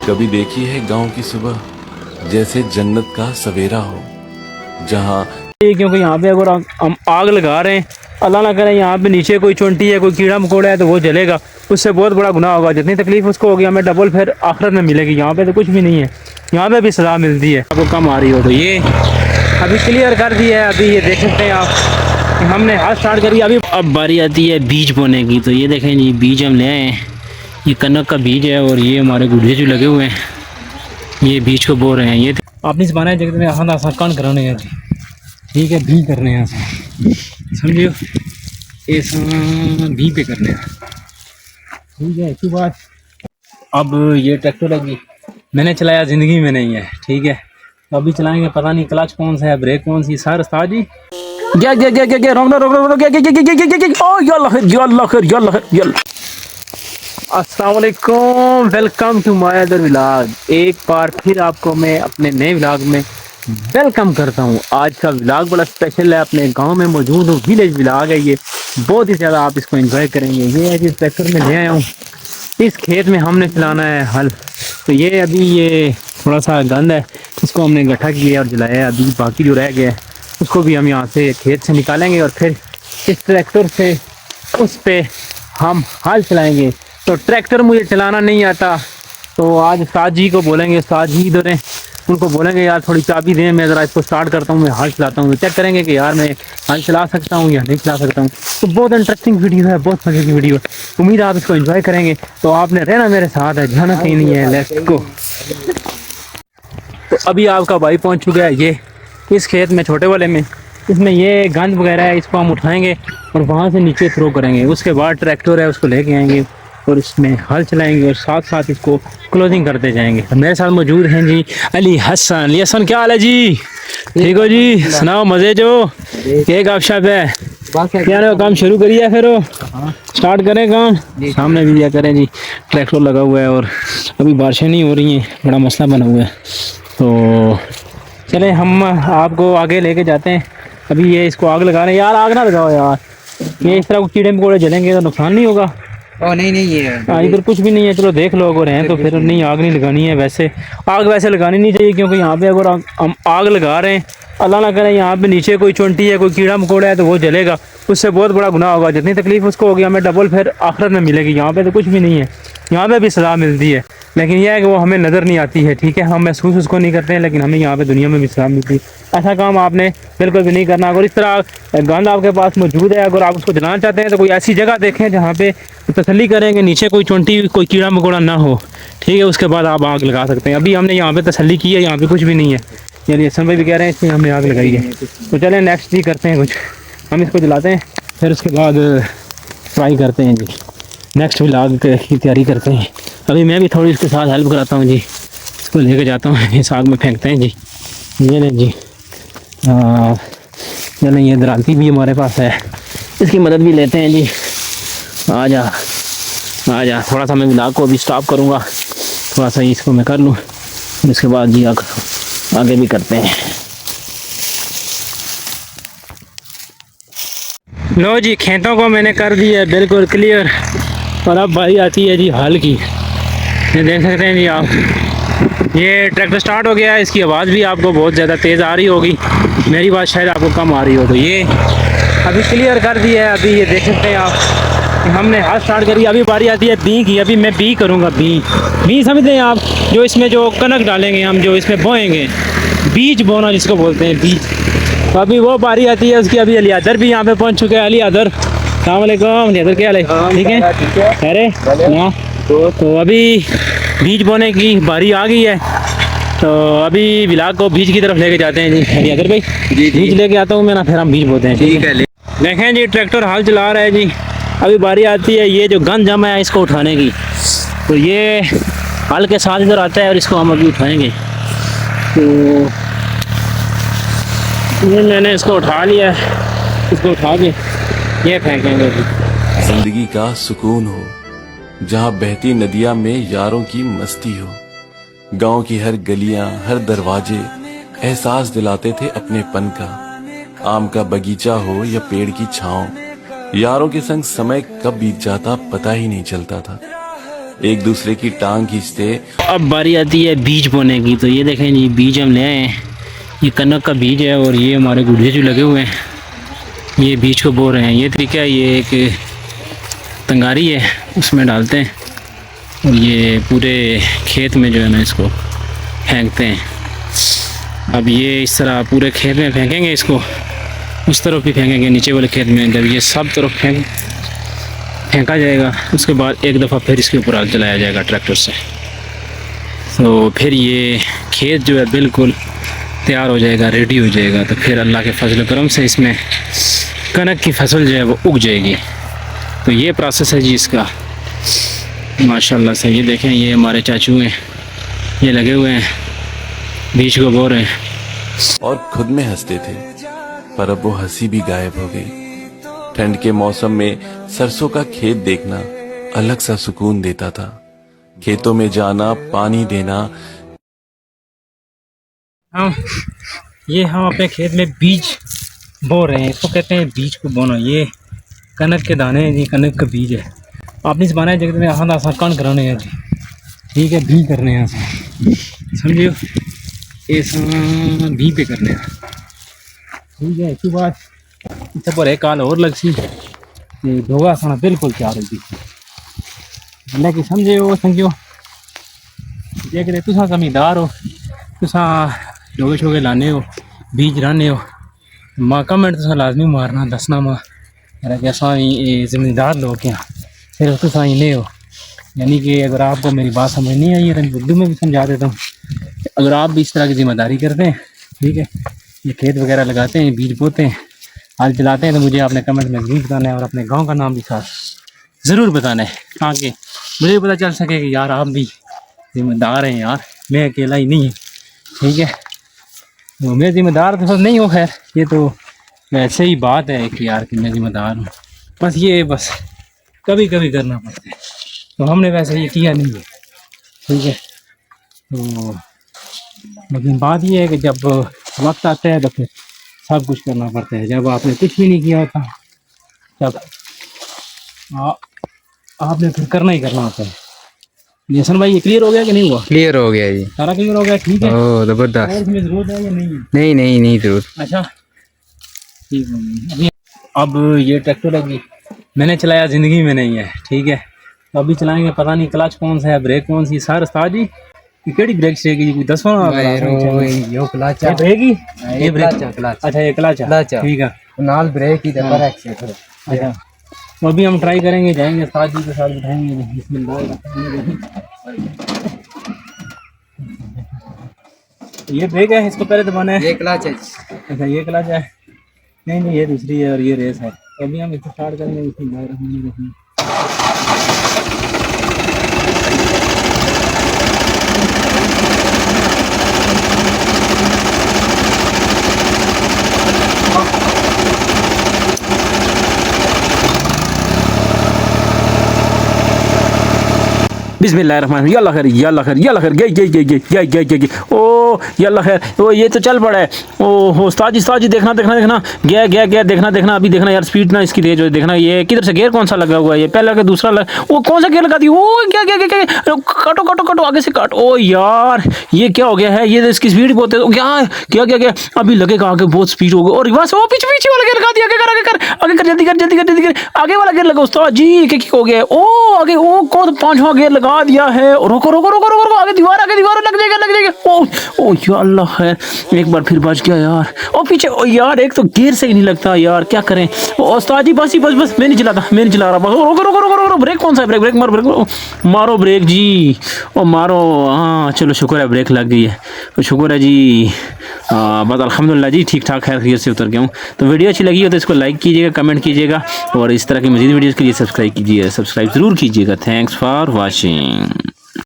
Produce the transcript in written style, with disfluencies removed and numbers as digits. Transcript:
कभी देखी है गांव की सुबह जैसे जन्नत का सवेरा हो, जहां क्योंकि यहाँ पे अगर हम आग लगा रहे हैं, अल्लाह ना करे यहाँ पे नीचे कोई चुंटी है, कोई कीड़ा मकोड़ा है तो वो जलेगा, उससे बहुत बड़ा गुनाह होगा। जितनी तकलीफ उसको होगी हमें डबल फिर आखिरत में मिलेगी। यहाँ पे तो कुछ भी नहीं है, यहाँ पे भी सजा मिलती है। आपको कम आ रही हो तो ये अभी क्लियर कर दिया है। अभी ये देख सकते हैं आप, हमने हाथ स्टार्ट करी। अभी अब बारी आती है बीज बोने की। तो ये देखें जी, बीज हम ले आए हैं। ये कनक का बीज है और ये हमारे गुड़िया जो लगे हुए हैं, ये बीज को बो रहे हैं। ये आपने इस बनाए जगह में आसान आसान कान कराने हैं जी, ठीक है, भी करने हैं समझियो, ऐसा भी पे करने हैं, ठीक है। इसके बाद अब ये ट्रैक्टर है जी, मैंने चलाया, ज़िंदगी में नहीं है, ठीक है। तो अभी चलाएंगे, पता नहीं क्लच कौन सा है, ब्रेक कौन सी। सर उस्ताद जी क्या रोकना अस्सलाम वालेकुम, welcome to my other vlog. एक बार फिर आपको मैं अपने नए व्लॉग में वेलकम करता हूँ। आज का व्लॉग बड़ा स्पेशल है, अपने गांव में मौजूद हूँ, विलेज व्लॉग है ये, बहुत ही ज़्यादा आप इसको एंजॉय करेंगे। ये है जिस ट्रैक्टर में ले आया हूँ, इस खेत में हमने चलाना है हल। तो ये अभी ये थोड़ा सा गंद है, इसको हमने इकट्ठा किया और जलाया। अभी बाकी जो रह गया है उसको भी हम यहाँ से खेत से निकालेंगे और फिर इस ट्रैक्टर से उस पर हम हल चलाएँगे। तो ट्रैक्टर मुझे चलाना नहीं आता, तो आज उस्ताद जी को बोलेंगे, उस्ताद जी इधर हैं, उनको बोलेंगे यार थोड़ी चाबी दें, मैं ज़रा इसको स्टार्ट करता हूँ, मैं हल चलाता हूँ। तो चेक करेंगे कि यार मैं हल चला सकता हूँ या नहीं चला सकता हूँ। तो बहुत इंटरेस्टिंग वीडियो है, बहुत मजे की वीडियो है, उम्मीद है आप इसको एंजॉय करेंगे। तो आपने रहना मेरे साथ है, जाना कहीं नहीं है, लेट्स गो। तो अभी आपका भाई पहुँच चुका है ये इस खेत में, छोटे वाले में। इसमें ये गंद वगैरह है, इसको हम उठाएँगे और वहाँ से नीचे थ्रो करेंगे। उसके बाद ट्रैक्टर है उसको लेके आएँगे और इसमें हल चलाएंगे और साथ साथ इसको क्लोजिंग करते जाएंगे। मेरे साथ मौजूद हैं जी अली हसन। अली हसन क्या हाल है जी? ठीक हो जी? सुनाओ मज़े जो एक गपशप है, क्या काम शुरू करिए, फिर स्टार्ट करें काम। सामने भी दिया करें जी, ट्रैक्टर लगा हुआ है और अभी बारिशें नहीं हो रही हैं, बड़ा मसला बना हुआ है। तो चलें हम आपको आगे लेके जाते हैं। अभी ये इसको आग लगा रहे हैं। यार आग ना लगाओ यार, ये इस तरह कीड़े मकोड़े जलेंगे तो नुकसान नहीं होगा। नहीं ये इधर कुछ भी नहीं है, चलो देख लो, अगर हैं तो फिर नहीं, आग नहीं लगानी है। वैसे आग वैसे लगानी नहीं चाहिए, क्योंकि यहाँ पे अगर हम आग लगा रहे हैं, अल्लाह ना करे यहाँ पे नीचे कोई चुंटी है, कोई कीड़ा मकोड़ा है तो वो जलेगा, उससे बहुत बड़ा गुनाह होगा। जितनी तकलीफ उसको होगी हमें डबल फिर आखिरत में मिलेगी। यहाँ पे तो कुछ भी नहीं है, यहाँ पे भी सज़ा मिलती है, लेकिन यह है कि वो हमें नज़र नहीं आती है, ठीक है। हम महसूस उसको नहीं करते हैं, लेकिन हमें यहाँ पे दुनिया में भी सज़ा मिलती है। ऐसा काम आपने बिल्कुल भी नहीं करना। अगर इस तरह गंद आपके पास मौजूद है, अगर आप उसको जलाना चाहते हैं तो कोई ऐसी जगह देखें जहाँ पे तसल्ली करें कि नीचे कोई चुंटी, कोई कीड़ा मकोड़ा ना हो, ठीक है। उसके बाद आप आग लगा सकते हैं। अभी हमने यहाँ पे तसल्ली की है, यहाँ पे कुछ भी नहीं है, यानी हसन भाई भी कह रहे हैं इसलिए हमने आग लगाई है। तो चलें नेक्स्ट जी करते हैं कुछ, हम इसको जलाते हैं, फिर उसके बाद ट्राई करते हैं जी, नेक्स्ट व्लॉग की तैयारी करते हैं। अभी मैं भी थोड़ी इसके साथ हेल्प कराता हूँ जी, इसको लेके जाता हूँ, इस आग में फेंकते हैं जी। ये नहीं जी, चलें ये दरांती भी हमारे पास है, इसकी मदद भी लेते हैं जी। आ जा थोड़ा सा मैं व्लॉग को अभी स्टॉप करूँगा, थोड़ा सा इसको मैं कर लूँ, इसके बाद जी आगे भी करते हैं। लो जी, खेतों को मैंने कर दिया बिल्कुल क्लियर, और अब बारी आती है जी हल की। ये देख सकते हैं जी आप, ये ट्रैक्टर स्टार्ट हो गया है, इसकी आवाज़ भी आपको बहुत ज़्यादा तेज़ आ रही होगी, मेरी बात शायद आपको कम आ रही हो। तो ये अभी क्लियर कर दिया है। अभी ये देख सकते हैं आप, हमने हाथ स्टार्ट करी। अभी बारी आती है बी की। अभी मैं बी करूँगा, बी समझते हैं आप, जो इसमें जो कनक डालेंगे हम, जो इसमें बोएंगे, बीज बोना जिसको बोलते हैं, बीज। तो अभी वो बारी आती है उसकी। अभी अली अदर भी यहाँ पे पहुँच चुके हैं। अली अदर, अस्सलाम वालेकुम। अली अदर क्या हाल है? ठीक है, अरे ना। तो अभी बीज बोने की बारी आ गई है, तो अभी व्लॉग को बीज की तरफ लेके जाते हैं जी। अली अदर भाई बीज लेके आता हूँ मैं ना, फिर हम बीज बोते हैं, ठीक है। देखें जी ट्रैक्टर हल चला रहा है जी। अभी बारी आती है ये जो गंद जमा है इसको उठाने की। तो ये हल के साथ इधर आता है और इसको हम अभी उठाएंगे। तो ये मैंने इसको उठा लिया, इसको उठा के ये फेंकेंगे। जिंदगी का सुकून हो, जहां बहती नदियां में यारों की मस्ती हो। गांव की हर गलियां, हर दरवाजे एहसास दिलाते थे अपनेपन का। आम का बगीचा हो या पेड़ की छांव, यारों के संग समय कब बीत जाता पता ही नहीं चलता था। एक दूसरे की टांग खींचते। अब बारी आती है बीज बोने की। तो ये देखें जी, बीज हम ले आए हैं। ये कनक का बीज है और ये हमारे गुड़िया जो लगे हुए हैं, ये बीज को बो रहे हैं। ये तरीका है, ये एक तंगारी है, उसमें डालते हैं और ये पूरे खेत में जो है ना इसको फेंकते हैं। अब ये इस तरह पूरे खेत में फेंकेंगे इसको, उस तरफ भी फेंकेंगे नीचे वाले खेत में। जब ये सब तरफ फेंका जाएगा, उसके बाद एक दफ़ा फिर इसके ऊपर आग जलाया जाएगा ट्रैक्टर से। तो फिर ये खेत जो है बिल्कुल तैयार हो जाएगा, रेडी हो जाएगा। तो फिर अल्लाह के फजल करम से इसमें कनक की फसल जो है वो उग जाएगी। तो ये प्रोसेस है जी इसका, माशाल्लाह से। ये देखें, ये हमारे चाचू हैं, ये लगे हुए हैं, बीज को बो रहे हैं और खुद में हंसते थे, पर अब वो हंसी भी गायब हो गई। ठंड के मौसम में सरसों का खेत देखना अलग सा सुकून देता था। खेतों में जाना, पानी देना। हम अपने खेत में बीज बो रहे हैं, इसको कहते हैं बीज को बोना। ये कनक के दाने हैं जी, कनक का बीज है। आपने इस बनाए जगत में आसान आसान कान कराने हैं जी, ठीक है, भी करने हैं आसान, समझियो, ऐसा भी पे करने हैं, ठीक है। इसके बाद इतने पर एक काल और लग सी धोगा खाना बिल्कुल तैयार होगी। अल्लाह की समझे हो संगियो, जे तुसा जमींदार हो, तुसा डोगे शोगे लाने हो, बीज राने हो, माँ कमेंट तुसा लाजमी मारना, दसना माँ कि असा ज़िम्मेदार लोग क्या सिर्फ तुसा ही नहीं हो। यानी कि अगर आपको मेरी बात समझ नहीं आई है तो उर्दू में भी समझा देता हूँ। अगर आप भी इस तरह की जिम्मेदारी करते हैं, ठीक है, ये खेत वगैरह लगाते हैं, बीज बोते हैं, हाल चलाते हैं, तो मुझे आपने कमेंट में ज़रूर बताना है और अपने गांव का नाम भी साथ ज़रूर बताना है, ताकि मुझे भी पता चल सके कि यार आप भी जिम्मेदार हैं यार, मैं अकेला ही नहीं है, ठीक है। तो मैं जिम्मेदार तो नहीं हूँ, खैर ये तो वैसे ही बात है कि यार कि मैं जिम्मेदार हूँ, बस ये बस कभी कभी करना पड़ता है। तो हमने वैसे ये किया नहीं है, ठीक है। तो लेकिन बात ये है कि जब वक्त आता है तो फिर सब कुछ करना पड़ता है। जब आपने कुछ भी नहीं किया होता, तब आपने फिर करना ही करना होता है। जैसन भाई, ये क्लियर हो गया कि नहीं हुआ? क्लियर हो गया जी, सारा क्लियर हो गया, ठीक है। ओह जबरदस्त। और इसमें जरूरत है या नहीं है? नहीं नहीं नहीं जरूर। अच्छा ठीक है। अभी अब ये ट्रैक्टर अभी मैंने चलाया, ज़िंदगी में नहीं है, ठीक है। तो अभी चलाएंगे, पता नहीं क्लच कौन सा है, ब्रेक कौन सी। सर उस्ताद जी ये केड़ी ब्रेक चाहिए, कोई 10 यो क्लच है, ब्रेक ही, ये ब्रेक, क्लच। अच्छा ये क्लच है, ठीक है, नाल ब्रेक ही दे पर एक्सीटर। अच्छा। तो अभी हम ट्राई करेंगे, जाएंगे उस्ताद जी के साथ बिठाएंगे। बिस्मिल्लाह। ये ब्रेक है, इसको पहले दबाना है। ये क्लच है। अच्छा ये क्लच है, नहीं नहीं ये दूसरी है और ये रेस है। तो अभी हम इसको स्टार्ट करेंगे। बिस्मिल्लाह। बिस्मिल्लाहिर्रहमान, यल्ला खैर यल्ला खैर यल्ला खैर, गे ओ यल्ला खैर। ओ ये तो चल पड़ा है। ओ हो उस्ताद जी देखना देखना देखना, गया देखना देखना, अभी देखना यार, स्पीड ना इसकी तेज हो, देखना ये किधर से गियर कौन सा लगा हुआ है, ये पहला के दूसरा वो कौन सा गियर लगा दी, ओ क्या काटो आगे से काट। ओ यार ये क्या हो गया है, ये इसकी स्पीड बहुत है। क्या अभी लगेगा आगे बहुत स्पीड होगा। और रिवर्स, वो पीछे वाला गियर लगा दिया, आगे कर जल्दी कर, आगे वाला गियर लगा उस्ताद जी, क्या हो गया। ओ आगे वो कौन 5वां गियर लगा दिया है। रोको आगे दीवार लग जाएगा। ओ या अल्लाह है, एक बार फिर बच गया यार। ओ पीछे, ओ यार एक तो गियर से ही नहीं लगता यार, क्या करें। ओ उस्ताद जी बस मैं नहीं चला रहा। रोको ब्रेक कौन सा है, ब्रेक मारो ब्रेक जी, ओ मारो। हाँ चलो शुक्र है ब्रेक लग गई है, तो शुक्र है जी। बस अल्हम्दुलिल्लाह जी, ठीक ठाक खैर खैरियत से उतर गया हूँ। तो वीडियो अच्छी लगी हो तो इसको लाइक कीजिएगा, कमेंट कीजिएगा और इस तरह की मज़ीद वीडियोज़ के लिए सब्सक्राइब ज़रूर कीजिएगा। Thanks for watching.